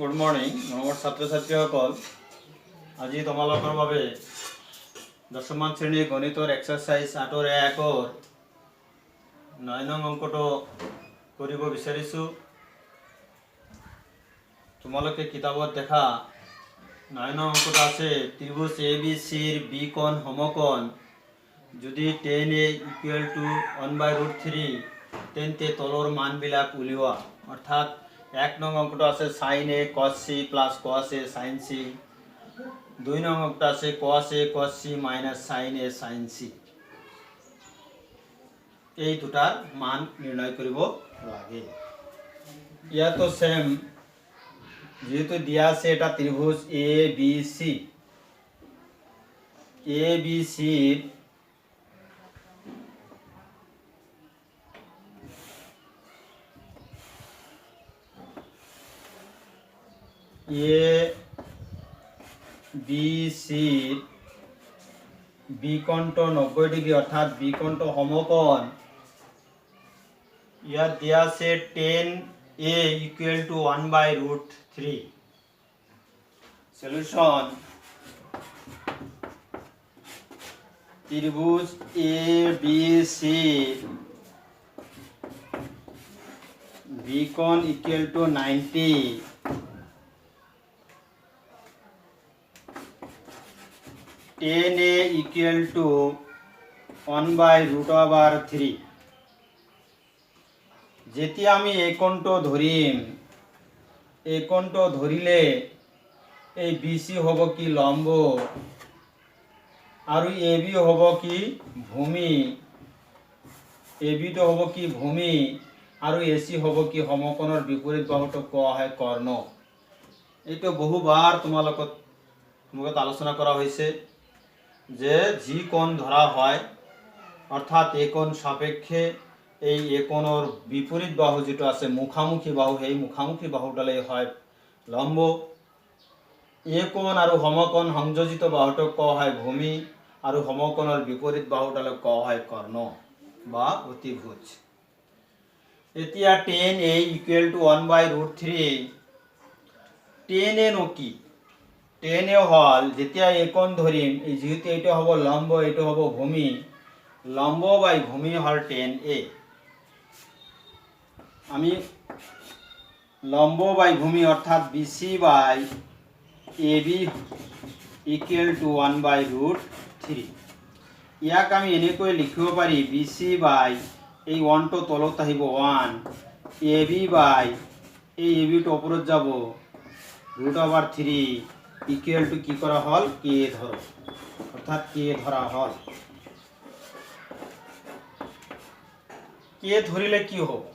Good morning नमस्कार छात्र छात्रीসকল আজি তোমালোকৰ বাবে দশমমান শ্ৰেণীৰ গণিতৰ এক্সাৰসাইজ 8ৰ 1ৰ 9 নং অংকটো কৰিব বিচাৰিছো। তোমালোকে কিতাপত দেখা 9 নং অংকটো আছে ত্ৰিভুজ ABC ৰ বি কোণ সমকোণ যদি tan A = 1/√3 তেন্তে তলৰ মানবিলাক উলিওৱা। অৰ্থাৎ 1 নং অংকটো আছে sin A cos C plus cos A sin C, 2 নং অংকটো আছে cos A cos C minus sin A sin C। এই দুটাৰ মান নিৰ্ণয় কৰিব লাগে। ইয়াতো সেম যেহেতু দিয়া আছে এটা ত্রিভুজ ABC র বিকোণটো 90 ডিগ্রি অর্থাৎ বিকোণটো সমকোণ। ইয়াত দিয়া আছে tan A = 1/√3। সলিউশন ত্রিভুজ ABC বিকোণ = 90, tan A = 1/√3। যেতিয়া আমি এই কোণটো ধৰিম, এই কোণটো ধৰিলে এই BC হ'ব কি লম্ব আৰু AB হ'ব কি ভূমি, AB টো হ'ব কি ভূমি আৰু AC হ'ব কি সমকোণৰ বিপৰীত বাহুটোক কোৱা হয় কৰ্ণ। এইটো বহুবাৰ তোমালোকত আলোচনা কৰা হৈছে যে যি কোণ ধৰা হয় অর্থাৎ এই কোণ সাপেক্ষে এই কোণৰ বিপরীত বাহু যেটা আছে মুখামুখি বাহু, সেই মুখামুখি বাহুডালেই হয় লম্ব। এই কোণ আৰু সমকোণ সংযোজিত বাহুটোক কোৱা হয় ভূমি আৰু সমকোণৰ বিপরীত বাহুডালক কোৱা হয় কৰ্ণ বা অতিভুজ। এতিয়া tan A = 1/√3, tan A no কি? tan A হল যেতিয়া এই কোণ ধরিম, এই যেহেতু এটা হব লম্ব এটা হব ভূমি, লম্ব বাই ভূমি হল tan A। আমি লম্ব বাই ভূমি অর্থাৎ BC বাই AB = 1/√3। ইয়াক আমি এনেকৈ লিখিব পারি BC বাই এই 1 টো তলত আহিব 1, AB বাই এই AB টো ওপৰত যাব √3 = কি করা হল k ধরো, অর্থাৎ k ধরা হল। k ধরিলে কি হবে?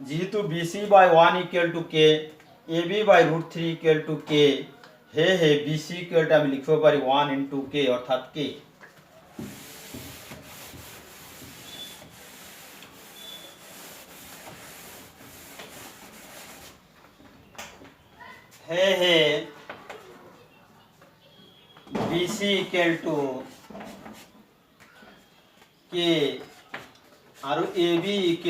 যেহেতু BC by 1 = k, AB by √3 = k, হে BC = আমি লিখব পারি 1 × k অর্থাৎ k। হে BC = k আৰু AB =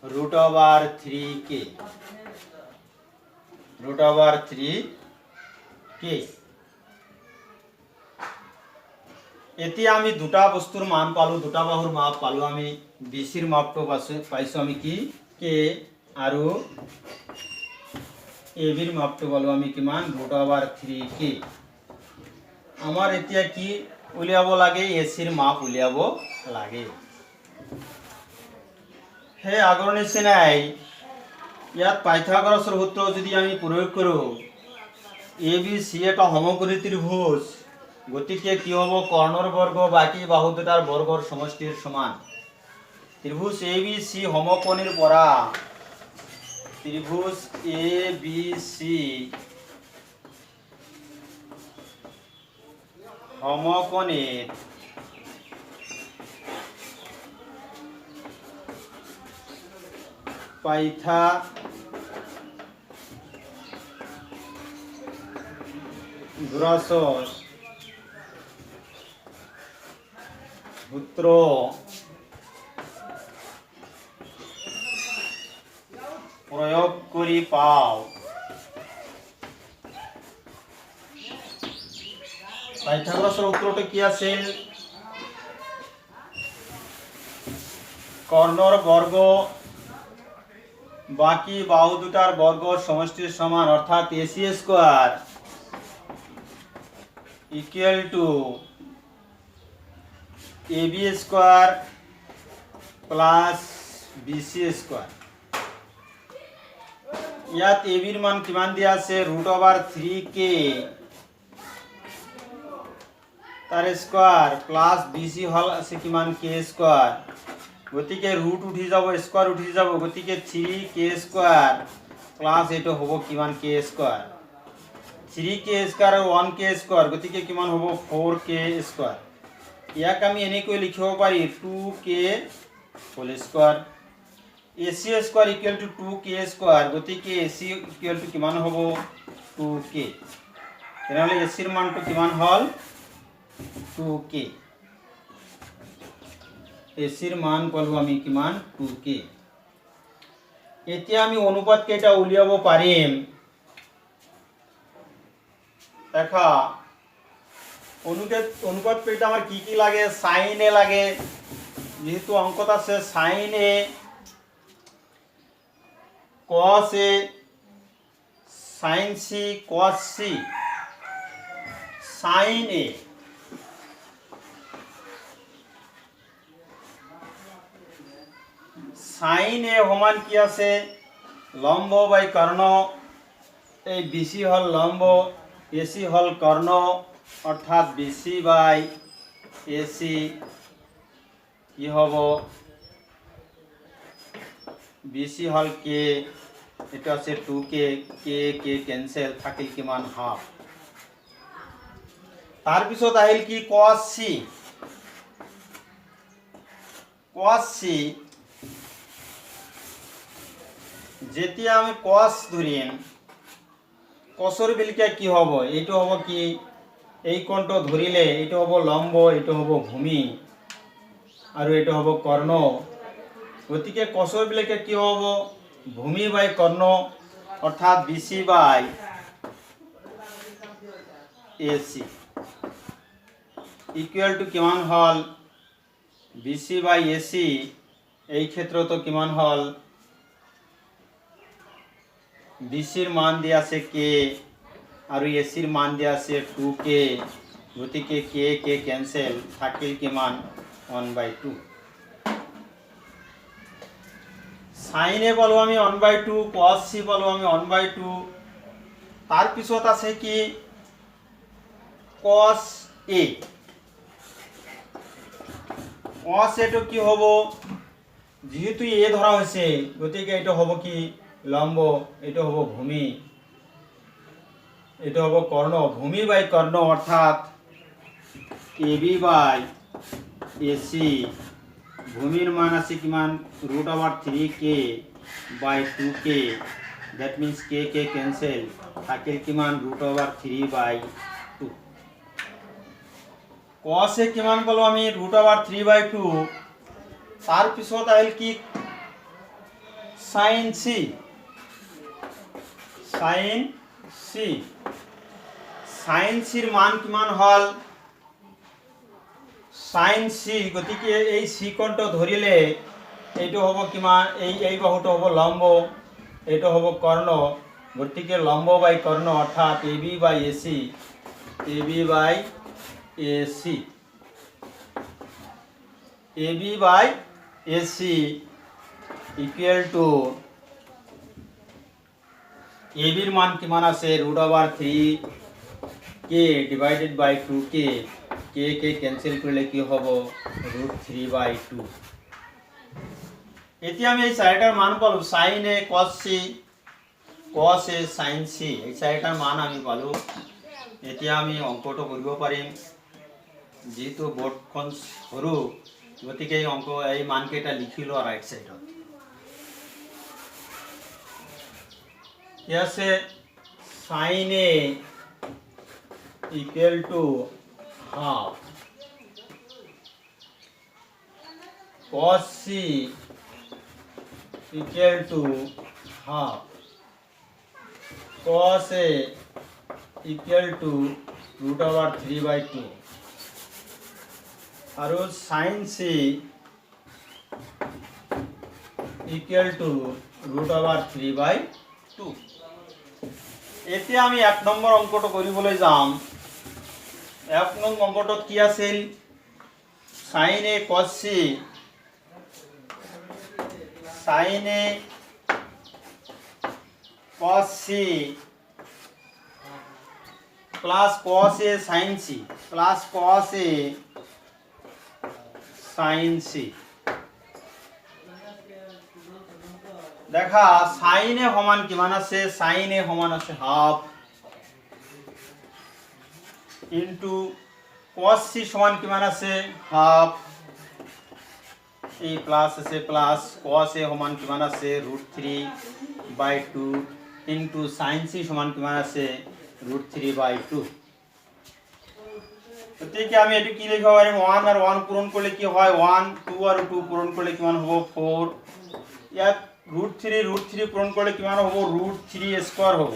√3k। এতিয়া আমি দুটা বস্তুৰ মান পালো, দুটা বাহুৰ মাপ পালো। আমি BC ৰ মাপটো পাইছো আমি কি k আৰু AB ৰ মাপটো পালো আমি কিমান √3k। আমাৰ এতিয়া কি উলিয়াব লাগে? AC ৰ মাপ উলিয়াব লাগে। হে আগৰ নিচিনাই ইয়াত পাইথাগোরাসৰ সূত্র যদি আমি প্রয়োগ কৰো, ABC এটা সমকোণী ত্রিভুজ, গতিকে কি হ'ব কৰ্ণৰ বৰ্গ বাকি বাহু দুটাৰ বৰ্গৰ সমষ্টিৰ সমান। ত্রিভুজ ABC সমকোণীৰ পৰা ত্রিভুজ ABC সমকোণীর পাইথাগোরাসের সূত্র প্রয়োগ করি পাও। পাইথাগোরাসের উত্তরটা কি আছে? কর্ণর বর্গ বাকি বাহু দুটার বর্গ সমষ্টির সমান, অর্থাৎ AC square equal to AB square plus BC square. ইয়াত এবিৰ মান কিমান দিয়া আছে? √3k তাৰ স্কোয়ার প্লাস বিসি হল আছে কিমান? k square. গতিকে ৰুট উঠি যাব, স্কোয়ার উঠি যাব, গতিকে 3k স্কোয়ার প্লাস এইটো হ'ব কিমান? k square. 3k স্কোয়ার আৰু 1k স্কোয়ার, গতিকে কিমান হ'ব? 4k square. ইয়াক আমি এনেকৈ লিখিব পাৰি 2k whole square. AC square equal to 2k square, গতিকে এসি ইকুয়াল টু কিমান হ'ব? 2k। তেনেহ'লে এসিৰ মানটো কিমান হ'ল? 2k। এসিৰ মান পালো আমি কিমান? 2k। এতিয়া আমি অনুপাত কেইটা উলিয়াব পাৰিম। দেখা অনুপাত কেইটা আমাৰ কি কি লাগে? সাইন এ লাগে, যেহেতু অঙ্কত আছে sine A, cos a, sin c, cos c। sin a সমান কি আছে? লম্ব বাই কর্ণ। এই বিসি হল লম্ব, এসি হল কর্ণ, অর্থাৎ বিসি বাই এসি কি হব? বিসি হল কে, এটা আছে 2k, কে ক্যান্সেল, থাকিল কিমান? হাফ। তাৰপিছত আহিল কি? cos c। cos c যেতিয়া আমি cos ধৰিম, cosৰ বিলকে কি হ'ব? এইটো হ'ব কি? এই কোণটো ধৰিলে এইটো হ'ব লম্ব, এইটো হ'ব ভূমি, আৰু এইটো হ'ব কৰ্ণ। গতিকে cosৰ বিলকে কি হ'ব? ভূমি বাই কর্ণ, অর্থাৎ BC by AC equal to কিমান হল? বিসি বাই এসি এই ক্ষেত্রতো কিমান হল? বিসির মান দিয়া আছে কে আৰু এসির মান দিয়া আছে 2k, গতিকে কে ক্যান্সেল, থাকিল কিমান? 1/2। সাইন এ পালো আমি 1/2, cos c পালো আমি 1/2। তাৰপিছত আছে কি? cos a। cos a টো কি হ'ব? যেহেতু এ ধরা হয়েছে, গতিকে এটা হ'ব কি? লম্ব, এটা হ'ব ভূমি, এটা হ'ব কর্ণ। ভূমি বাই কর্ণ, অর্থাৎ এবি বাই এসি। ভূমির মান আছে কিমান? √3k by 2k, that means k cancel, থাকিল কিমান? √3/2। cos এ কিমান পালো আমি? √3/2। তাৰপিছত আহিল কি? sin c। sin c ৰ মান কিমান হল? sin c, গতিকে এই c কোণটো ধৰিলে এইটো হ'ব কিমান? এই বাহুটো হ'ব লম্ব, এইটো হ'ব কর্ণ, গতিকে লম্ব বাই কর্ণ, অর্থাৎ AB by AC, AB by AC, AB by AC equal to এবির মান কিমান আছে? √3k divided by 2k, K cancel করলে কি হব? √3/2। এতিয়া আমি এই চাৰিটাৰ মান পালো, sin a, cos c, cos a, sin c, এই চাৰিটাৰ মান আমি পালো। এতিয়া আমি অঙ্কটো কৰিব পাৰিম। যেহেতু বোর্ডখন সৰু, গতিকে এই অঙ্ক এই মানকেইটা লিখিলো রাইট সাইডত। কি আছে? sin a equal to half, cos c equal to half cos A equal to √3/2 और sin C इक्वल टू √3/2 এতে আমি 1 নম্বৰ অংকটো কৰিবলৈ যাম। 1 নং অংকটো কি আছিল? sin A cos C sin A cos C plus cos A sin C plus cos A sin C। দেখা sin A সমান কিমান আছে? sin A সমান আছে হাফ ইনটু cos C সমান কিমান আছে? হাফ এই প্লাস আছে প্লাস cos A সমান কিমান আছে? √3/2 ইনটু sin C সমান কিমান আছে? √3/2। গতিকে আমি এটো কি লিখব পাৰিম? 1 আর 1 পূরণ করলে কি হয়? 1 2 আর 2 পূরণ করলে কিমান হ'ব? 4। ইয়াত √3 পূরণ করলে কিমান হ'ব? √3² হ'ব।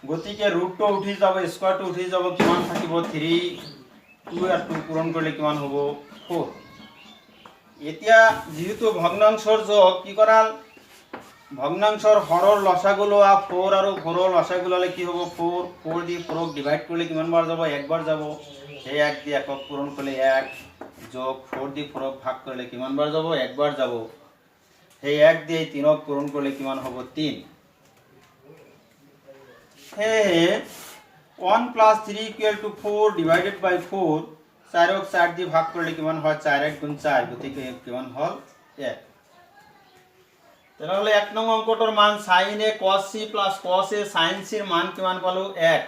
গতিকে √টো উঠি যাব, স্কয়ারটো উঠি যাব, কিমান থাকিব? 3। 2 আর 2 পূরণ করলে কিমান হ'ব? 4। এতিয়া যেহেতু ভগ্নাংশৰ যোগ কি কৰাল? ভগ্নাংশৰ হৰৰ লসাগু লোৱা 4 আৰু 4 ৰ লসাগু ললে কি হ'ব? 4 4 দি 4 ক ডিভাইড কৰিলে কিমান বাৰ যাব? 1 বাৰ যাব। এই 1 দি 1 পূরণ করলে 1 যোগ 4 দি 4 ক ভাগ কৰিলে কিমান বাৰ যাব? 1 বাৰ যাব। এই 1 দি 3 ক পূরণ করলে কিমান হ'ব? 3। হে 1 + 3 = 4 ডিভাইডেড বাই 4 4 ক 4 দি ভাগ করলে কিমান হয়? 4 × 1 = 4। গতিকে কিমান হল? 1। তাহলে 1 নং অঙ্কটোর মান sin A cos C plus cos A sin C এর মান কিমান পালো? 1।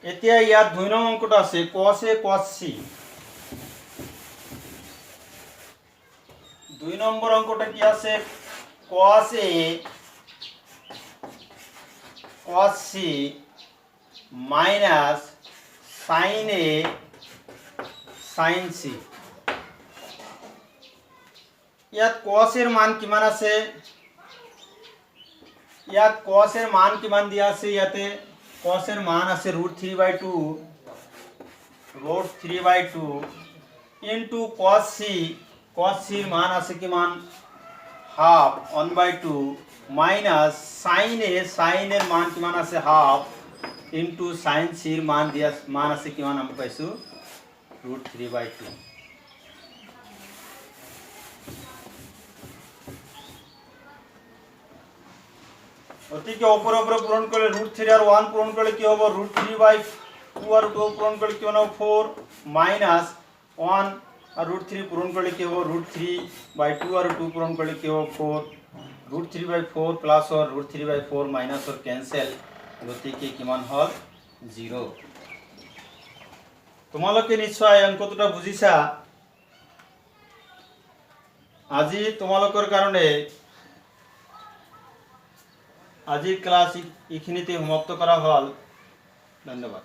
এতিয়া ইয়াত 2 নং অঙ্কটো আছে cos A cos C। 2 নম্বর অঙ্কটা কি আছে? cos A cos C minus sin A sin C। ইয়াত cos এর মান কিমান আছে? ইয়াত cos এর মান কিমান দিয়া আছে? ইয়াতে cos এর মান আছে √3/2 into cos C। cos C এর মান আছে কিমান? Half 1/2 minus sin A sin এর মান কিমান আছে? হাফ ইনটু sin C এর মান আছে কিমান? আমি পাইছো √3/2। ওদিকে উপরে উপরে পূরণ করলে √3 আর 1 পূরণ করলে কি হবে? √3/2 আর 2 পূরণ করলে কি হবে? 4 মাইনাস 1 আর √3 পূরণ করলে কি হবে? √3/2 আর 2 পূরণ করলে কি হবে? 4। √3/4 প্লাস আর √3/4 মাইনাস আর ক্যান্সেল। গতিকে কিমান হল? 0। তোমালোকে নিশ্চয় অঙ্কটা বুজিছা। আজি তোমালোকৰ কাৰণে আজিৰ ক্লাস এইখিনিতে সমাপ্ত করা হল। ধন্যবাদ।